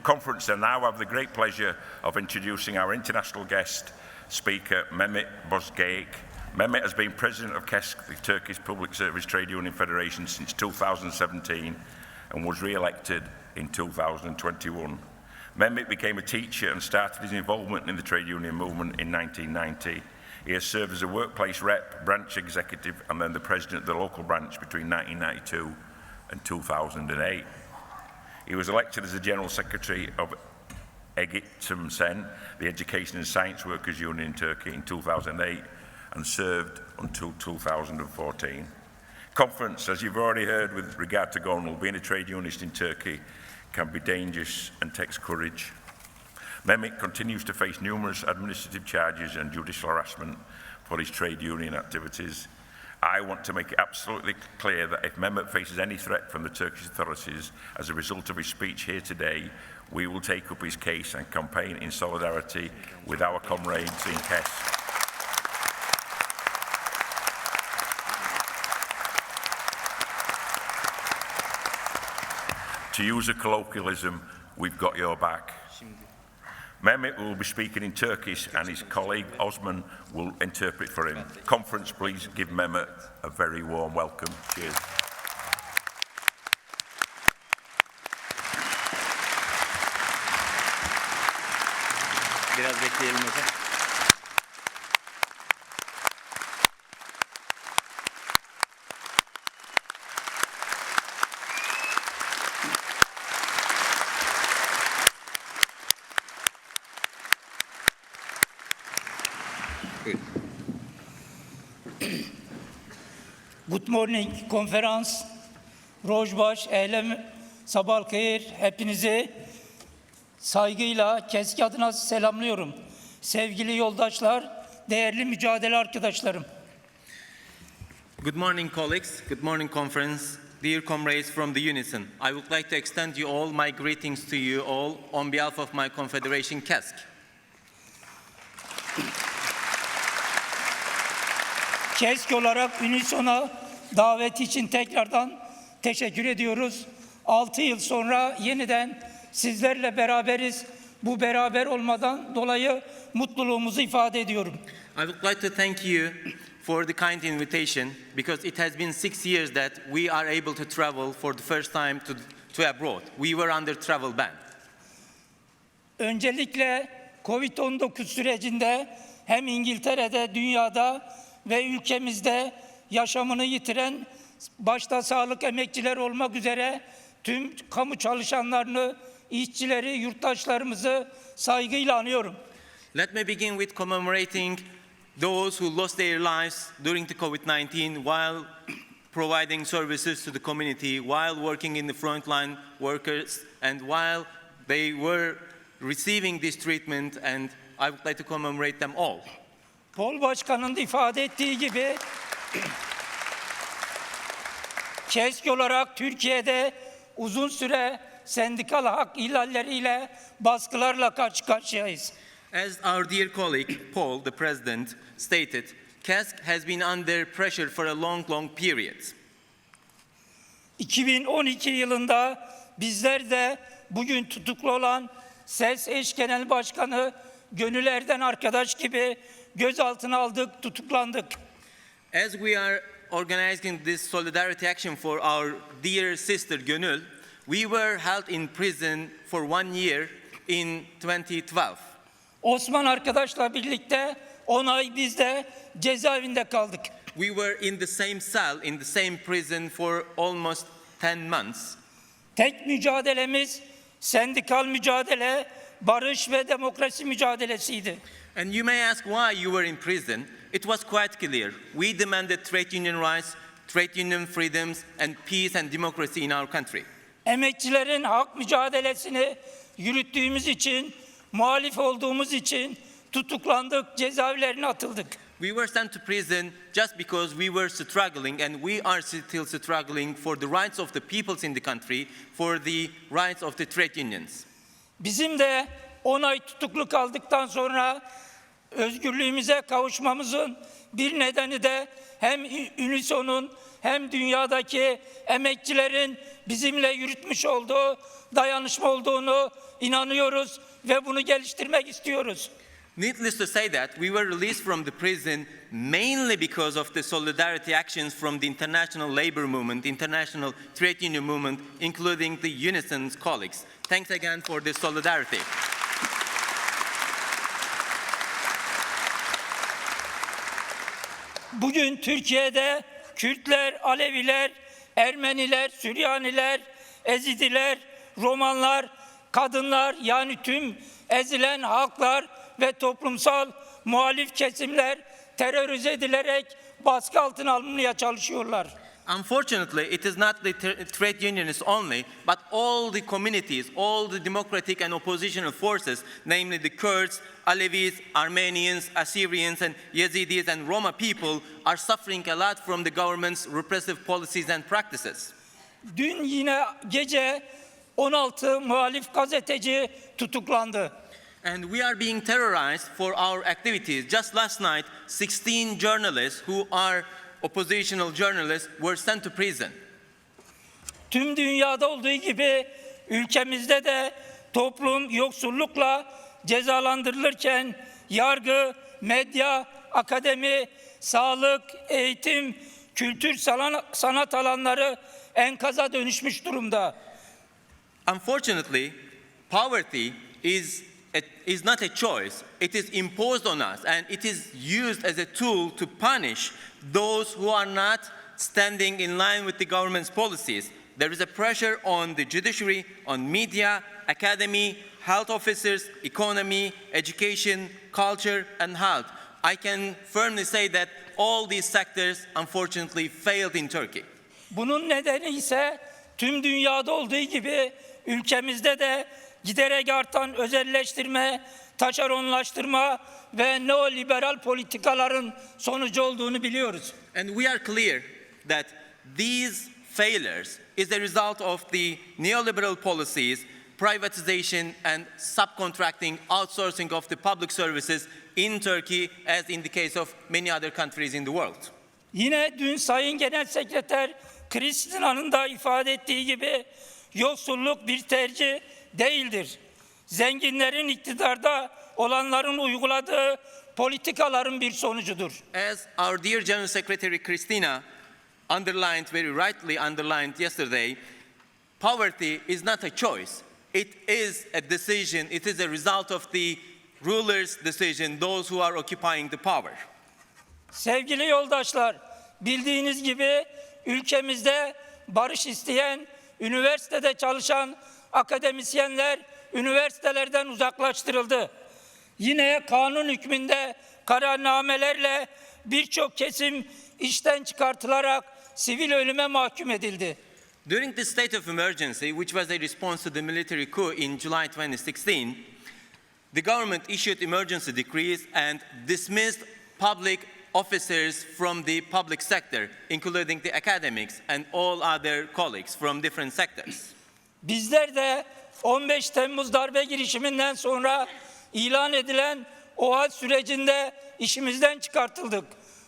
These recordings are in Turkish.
conference, I now have the great pleasure of introducing our international guest speaker, Mehmet Bozgeyik. Mehmet has been president of KESK, the Turkish Public Service Trade Union Federation, since 2017 and was re-elected in 2021. Mehmet became a teacher and started his involvement in the trade union movement in 1990. He has served as a workplace rep, branch executive, and then the president of the local branch between 1992 and 2008. He was elected as the General Secretary of Eğitim Sen, the Education and Science Workers Union in Turkey, in 2008 and served until 2014. Conference, as you've already heard with regard to Gonul, being a trade unionist in Turkey can be dangerous and takes courage. Mehmet continues to face numerous administrative charges and judicial harassment for his trade union activities. I want to make it absolutely clear that if Mehmet faces any threat from the Turkish authorities as a result of his speech here today, we will take up his case and campaign in solidarity with our comrades in KESK. To use a colloquialism, we've got your back. Mehmet will be speaking in Turkish and his colleague Osman will interpret for him. Conference, please give Mehmet a very warm welcome. Cheers. Biraz bekleyelim hocam. Good morning konferans, Rojbaş, Ehlem, Sabahkeyir, hepinizi saygıyla KESK adına selamlıyorum. Sevgili yoldaşlar, değerli mücadele arkadaşlarım. Good morning colleagues, good morning conference, dear comrades from the Unison. I would like to extend you all my greetings to you all on behalf of my confederation KESK. KESK olarak Unison'a daveti için tekrardan teşekkür ediyoruz. 6 yıl sonra yeniden sizlerle beraberiz. Bu beraber olmadan dolayı mutluluğumuzu ifade ediyorum. I would like to thank you for the kind invitation because it has been 6 years that we are able to travel for the first time to abroad. We were under travel ban. Öncelikle Covid-19 sürecinde hem İngiltere'de, dünyada ve ülkemizde yaşamını yitiren başta sağlık emekçileri olmak üzere tüm kamu çalışanlarını, işçileri, yurttaşlarımızı saygıyla anıyorum. Let me begin with commemorating those who lost their lives during the COVID-19 while providing services to the community, while working in the frontline workers, and while they were receiving this treatment, and I would like to commemorate them all. Pol Başkan'ın da ifade ettiği gibi KESK olarak Türkiye'de uzun süre sendikal hak ihlalleriyle, baskılarla karşı karşıyayız. As our dear colleague Paul, the president, stated, KESK has been under pressure for a long period. 2012 yılında bizler de bugün tutuklu olan SES eş genel başkanı Gönül Erden arkadaş gibi gözaltına aldık, tutuklandık. As we are organizing this solidarity action for our dear sister Gönül, we were held in prison for 1 year in 2012. Osman arkadaşla birlikte 10 ay biz de cezaevinde kaldık. We were in the same cell, in the same prison for almost 10 months. Tek mücadelemiz sendikal mücadele, barış ve demokrasi mücadelesiydi. And you may ask why you were in prison. It was quite clear. We demanded trade union rights, trade union freedoms, and peace and democracy in our country. Emekçilerin hak mücadelesini yürüttüğümüz için, muhalif olduğumuz için tutuklandık, cezaevlerine atıldık. We were sent to prison just because we were struggling, and we are still struggling for the rights of the peoples in the country, for the rights of the trade unions. Bizim de 10 ay tutuklu kaldıktan sonra özgürlüğümüze kavuşmamızın bir nedeni de hem Unison'un hem dünyadaki emekçilerin bizimle yürütmüş olduğu dayanışma olduğunu inanıyoruz ve bunu geliştirmek istiyoruz. Needless to say that we were released from the prison mainly because of the solidarity actions from the international labor movement, international trade union movement, including the UNICEF's colleagues. Thanks again for this solidarity. Bugün Türkiye'de Kürtler, Aleviler, Ermeniler, Süryaniler, Ezidiler, Romanlar, kadınlar yani tüm ezilen halklar ve toplumsal muhalif kesimler terörize edilerek baskı altına alınmaya çalışıyorlar. Unfortunately, it is not the trade unionists only, but all the communities, all the democratic and oppositional forces, namely the Kurds, Alevis, Armenians, Assyrians, and Yazidis and Roma people are suffering a lot from the government's repressive policies and practices. Dün yine gece 16 muhalif gazeteci tutuklandı. And we are being terrorized for our activities. Just last night, 16 journalists who are oppositional journalists were sent to prison. Tüm dünyada olduğu gibi ülkemizde de toplum yoksullukla cezalandırılırken yargı, medya, akademi, sağlık, eğitim, kültür, sanat alanları enkaza dönüşmüş durumda. Unfortunately, poverty is not a choice. It is imposed on us, and it is used as a tool to punish those who are not standing in line with the government's policies. There is a pressure on the judiciary, on media, academy, health officers, economy, education, culture, and health. I can firmly say that all these sectors, unfortunately, failed in Turkey. Bunun nedeni ise tüm dünyada olduğu gibi ülkemizde de giderek artan özelleştirme, taşeronlaştırma ve neoliberal politikaların sonucu olduğunu biliyoruz. And we are clear that these failures is a result of the neoliberal policies, privatization and subcontracting, outsourcing of the public services in Turkey, as in the case of many other countries in the world. Yine dün Sayın Genel Sekreter Kristina'nın da ifade ettiği gibi yoksulluk bir tercih değildir. Zenginlerin iktidarda olanların uyguladığı politikaların bir sonucudur. As our dear General Secretary Christina very rightly underlined yesterday, poverty is not a choice. It is a decision, it is a result of the rulers' decision, those who are occupying the power. Sevgili yoldaşlar, bildiğiniz gibi ülkemizde barış isteyen, üniversitede çalışan akademisyenler üniversitelerden uzaklaştırıldı. Yine kanun hükmünde kararnamelerle birçok kesim işten çıkartılarak sivil ölüme mahkum edildi. During the state of emergency, which was a response to the military coup in July 2016, the government issued emergency decrees and dismissed public officers from the public sector, including the academics and all other colleagues from different sectors. Bizler de 15 Temmuz darbe girişiminden sonra ilan edilen OHAL sürecinde işimizden çıkartıldık.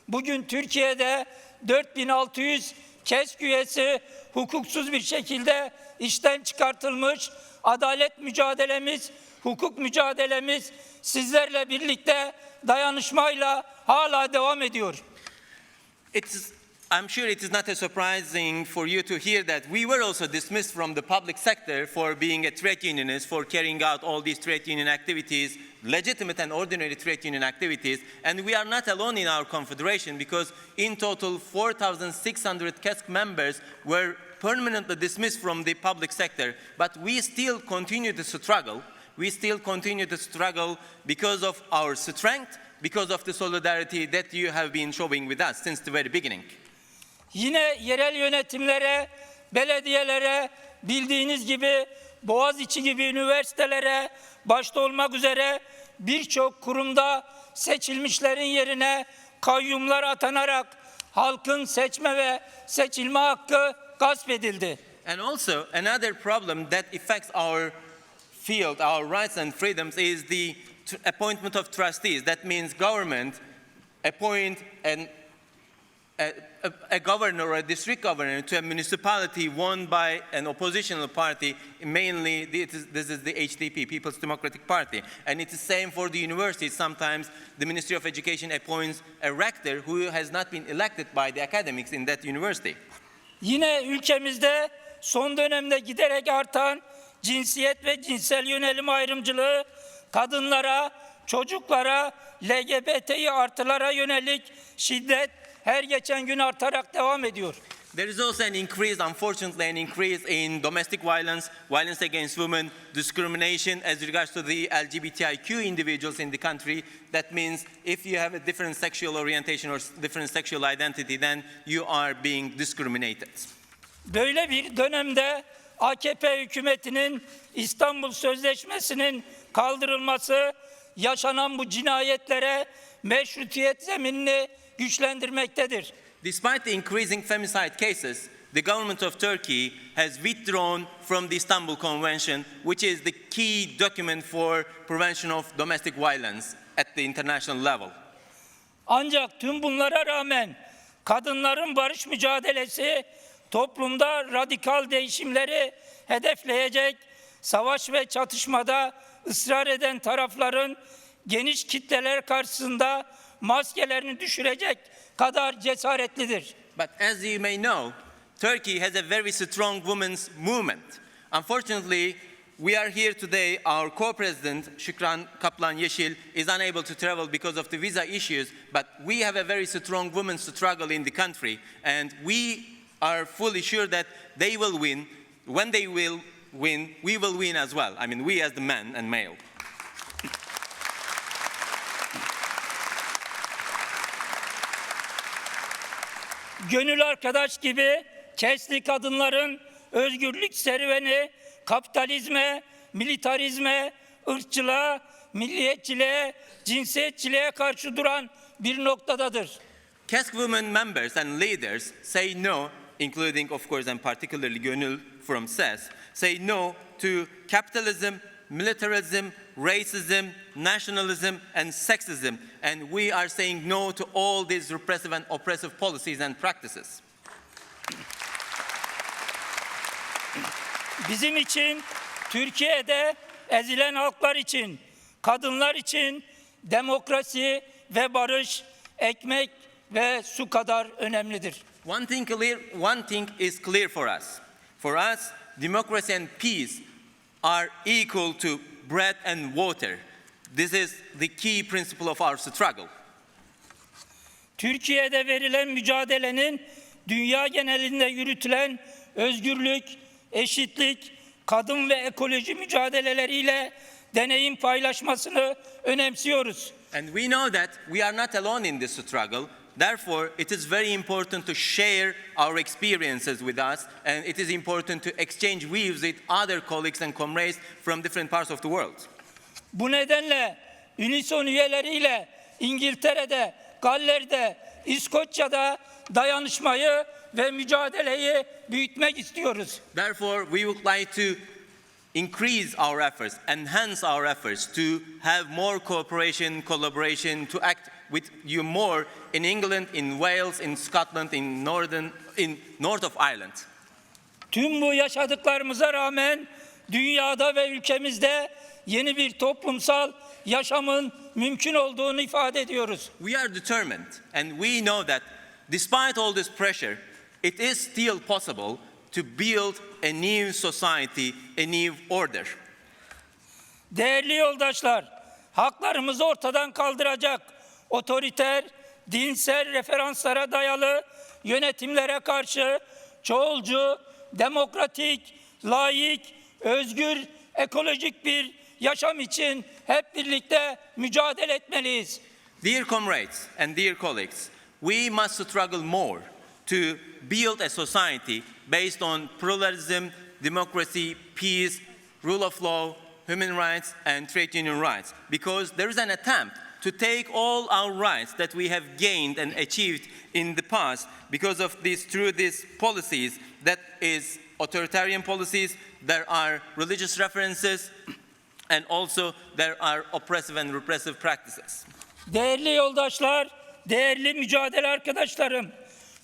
Bugün Türkiye'de 4600 KESK üyesi hukuksuz bir şekilde işten çıkartılmış. Adalet mücadelemiz, hukuk mücadelemiz sizlerle birlikte dayanışmayla hala devam ediyor. I'm sure it is not surprising for you to hear that we were also dismissed from the public sector for being a trade unionist, for carrying out all these trade union activities, legitimate and ordinary trade union activities. And we are not alone in our confederation because in total 4,600 KESK members were permanently dismissed from the public sector. But we still continue to struggle. We still continue to struggle because of our strength, because of the solidarity that you have been showing with us since the very beginning. Yine yerel yönetimlere, belediyelere, bildiğiniz gibi Boğaziçi gibi üniversitelere başta olmak üzere birçok kurumda seçilmişlerin yerine kayyumlar atanarak halkın seçme ve seçilme hakkı gasp edildi. And also another problem that affects our field, our rights and freedoms is the appointment of trustees. That means government appoint an a governor or a district governor to a municipality won by an oppositional party, mainly this is the HDP, People's Democratic Party. And it's the same for the universities. Sometimes the Ministry of Education appoints a rector who has not been elected by the academics in that university. Yine ülkemizde son dönemde giderek artan cinsiyet ve cinsel yönelim ayrımcılığı, kadınlara, çocuklara, LGBTİ artılara yönelik şiddet her geçen gün artarak devam ediyor. There is also an increase, unfortunately, an increase in domestic violence, violence against women, discrimination as regards to the LGBTIQ individuals in the country. That means if you have a different sexual orientation or different sexual identity, then you are being discriminated. Böyle bir dönemde AKP hükümetinin İstanbul Sözleşmesi'nin kaldırılması yaşanan bu cinayetlere meşrutiyet zeminini güçlendirmektedir. Despite the increasing femicide cases, the government of Turkey has withdrawn from the Istanbul Convention, which is the key document for prevention of domestic violence at the international level. Ancak tüm bunlara rağmen kadınların barış mücadelesi toplumda radikal değişimleri hedefleyecek, savaş ve çatışmada ısrar eden tarafların geniş kitleler karşısında maskelerini düşürecek kadar cesaretlidir. But as you may know, Turkey has a very strong women's movement. Unfortunately, we are here today. Our co-president, Şükran Kaplan Yeşil, is unable to travel because of the visa issues, but we have a very strong women's struggle in the country, and we are fully sure that they will win. When they will win, we will win as well. I mean, we as the men and male. Gönül arkadaş gibi KESK'li kadınların özgürlük serüveni kapitalizme, militarizme, ırkçılığa, milliyetçiliğe, cinsiyetçiliğe karşı duran bir noktadadır. KESK women members and leaders say no, including of course and particularly Gönül from SES, say no to capitalism, militarism, racism, nationalism, and sexism. And we are saying no to all these repressive and oppressive policies and practices. Bizim için, Türkiye'de ezilen halklar için, kadınlar için demokrasi ve barış, ekmek ve su kadar önemlidir. One thing is clear for us. For us, democracy and peace are equal to bread and water. This is the key principle of our struggle. Türkiye'de verilen mücadelenin dünya genelinde yürütülen özgürlük, eşitlik, kadın ve ekoloji mücadeleleriyle deneyim paylaşmasını önemsiyoruz. And we know that we are not alone in this struggle. Therefore, it is very important to share our experiences with us, and it is important to exchange views with other colleagues and comrades from different parts of the world. Bu nedenle UNISON üyeleriyle İngiltere'de, Galler'de, İskoçya'da dayanışmayı ve mücadeleyi büyütmek istiyoruz. Therefore, we would like to increase our efforts, enhance our efforts to have more cooperation, collaboration, to act with you more in England, in Wales, in Scotland, in north of Ireland. Tüm bu yaşadıklarımıza rağmen dünyada ve ülkemizde yeni bir toplumsal yaşamın mümkün olduğunu ifade ediyoruz. We are determined and we know that despite all this pressure, it is still possible to build a new society, a new order. Değerli yoldaşlar, haklarımızı ortadan kaldıracak otoriter, dinsel referanslara dayalı yönetimlere karşı çoğulcu, demokratik, layık, özgür, ekolojik bir yaşam için hep birlikte mücadele etmeliyiz. Dear comrades and dear colleagues, we must struggle more to build a society based on pluralism, democracy, peace, rule of law, human rights, and trade union rights. Because there is an attempt to take all our rights that we have gained and achieved in the past because of through these policies, that is authoritarian policies, there are religious references, and also there are oppressive and repressive practices. Değerli yoldaşlar, değerli mücadele arkadaşlarım,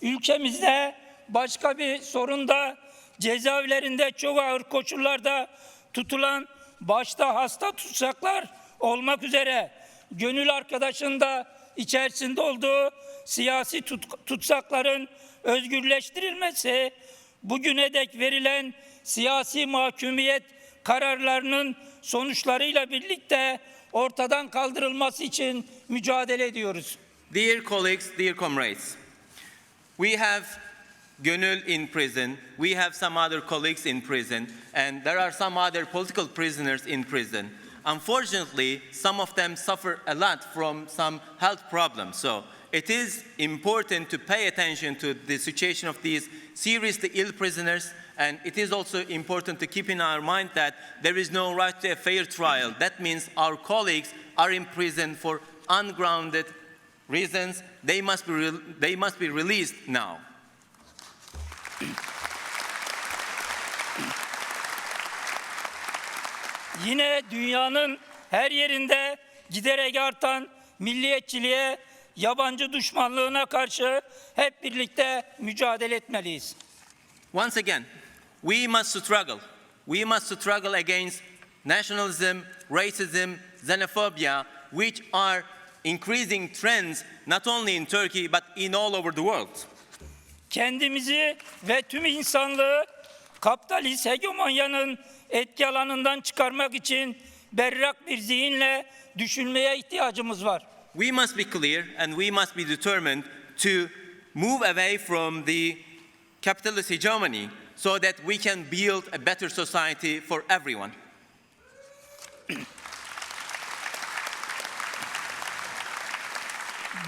Ülkemizde başka bir sorun da cezaevlerinde çok ağır koşullarda tutulan, başta hasta tutsaklar olmak üzere gönül arkadaşın da içerisinde olduğu siyasi tutsakların özgürleştirilmesi, bugüne dek verilen siyasi mahkumiyet kararlarının sonuçlarıyla birlikte ortadan kaldırılması için mücadele ediyoruz. Dear colleagues, dear comrades, we have Gönül in prison, we have some other colleagues in prison, and there are some other political prisoners in prison. Unfortunately, some of them suffer a lot from some health problems. So it is important to pay attention to the situation of these seriously ill prisoners, and it is also important to keep in our mind that there is no right to a fair trial. That means our colleagues are in prison for ungrounded reasons. They must be released now. Yine dünyanın her yerinde giderek artan milliyetçiliğe, yabancı düşmanlığına karşı hep birlikte mücadele etmeliyiz. Once again, we must struggle. We must struggle against nationalism, racism, xenophobia, which are increasing trends not only in Turkey but in all over the world. Kendimizi ve tüm insanlığı kapitalist hegemonyanın etki alanından çıkarmak için berrak bir zihinle düşünmeye ihtiyacımız var. We must be clear and we must be determined to move away from the capitalist hegemony so that we can build a better society for everyone.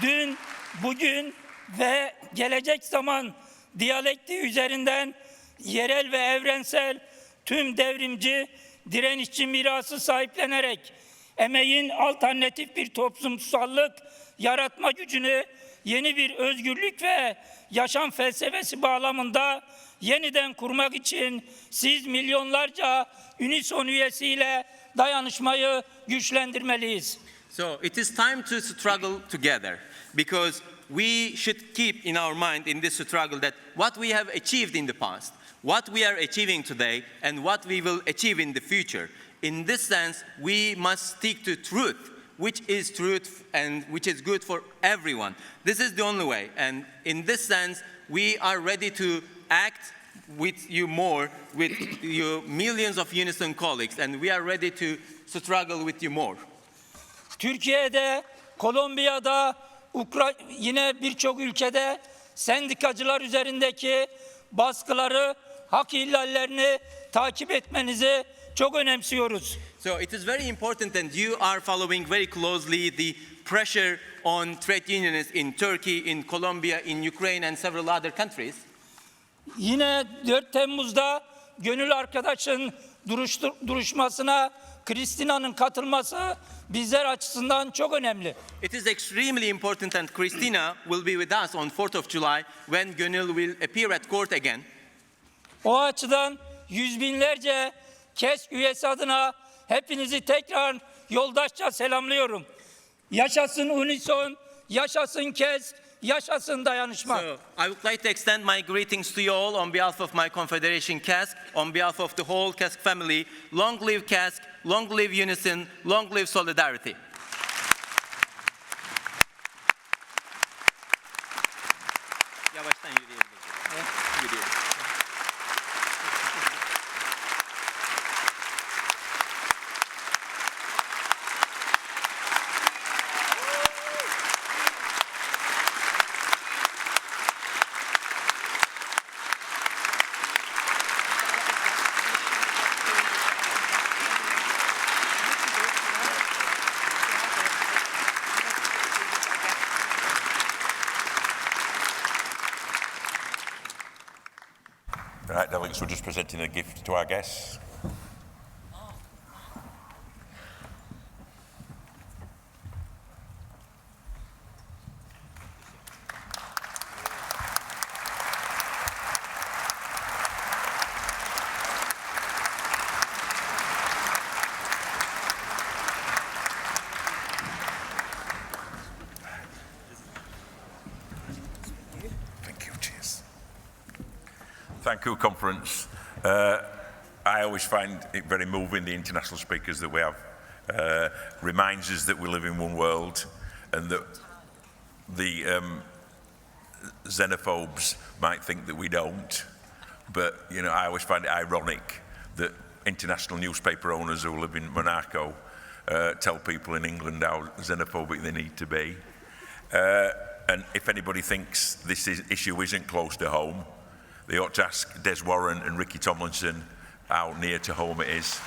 Dün, bugün ve gelecek zaman diyalektiği üzerinden yerel ve evrensel tüm devrimci, direnişçi mirası sahiplenerek emeğin alternatif bir toplumsallık yaratma gücünü yeni bir özgürlük ve yaşam felsefesi bağlamında yeniden kurmak için siz milyonlarca Unison üyesiyle dayanışmayı güçlendirmeliyiz. So it is time to struggle together because we should keep in our mind in this struggle that what we have achieved in the past, what we are achieving today, and what we will achieve in the future. In this sense, we must stick to truth, which is truth and which is good for everyone. This is the only way. And in this sense, we are ready to act with you more, with your millions of Unison colleagues, and we are ready to struggle with you more. Türkiye'de, Kolombiya'da, yine birçok ülkede sendikacılar üzerindeki baskıları, hak ihlallerini takip etmenizi çok önemsiyoruz. So it is very important and you are following very closely the pressure on trade unionists in Turkey, in Colombia, in Ukraine and several other countries. Yine 4 Temmuz'da gönül arkadaşın duruşmasına Kristina'nın katılması bizler açısından çok önemli. It is extremely important and Christina will be with us on 4th of July when Gönül will appear at court again. O açıdan yüz binlerce KESK üyesi adına hepinizi tekrar yoldaşça selamlıyorum. Yaşasın Unison, yaşasın KESK, yaşasın dayanışma. So I would like to extend my greetings to you all on behalf of my confederation KESK, on behalf of the whole KESK family. Long live KESK, long live Unison, long live Solidarity. Yavaştan yürüyebiliriz. Yürüyelim. Right, delegates, we're just presenting a gift to our guests. Thank you, Chief. Thank you, conference. I always find it very moving, the international speakers that we have. Reminds us that we live in one world and that the xenophobes might think that we don't. But, you know, I always find it ironic that international newspaper owners who live in Monaco tell people in England how xenophobic they need to be. And if anybody thinks this issue isn't close to home, they ought to ask Des Warren and Ricky Tomlinson how near to home it is.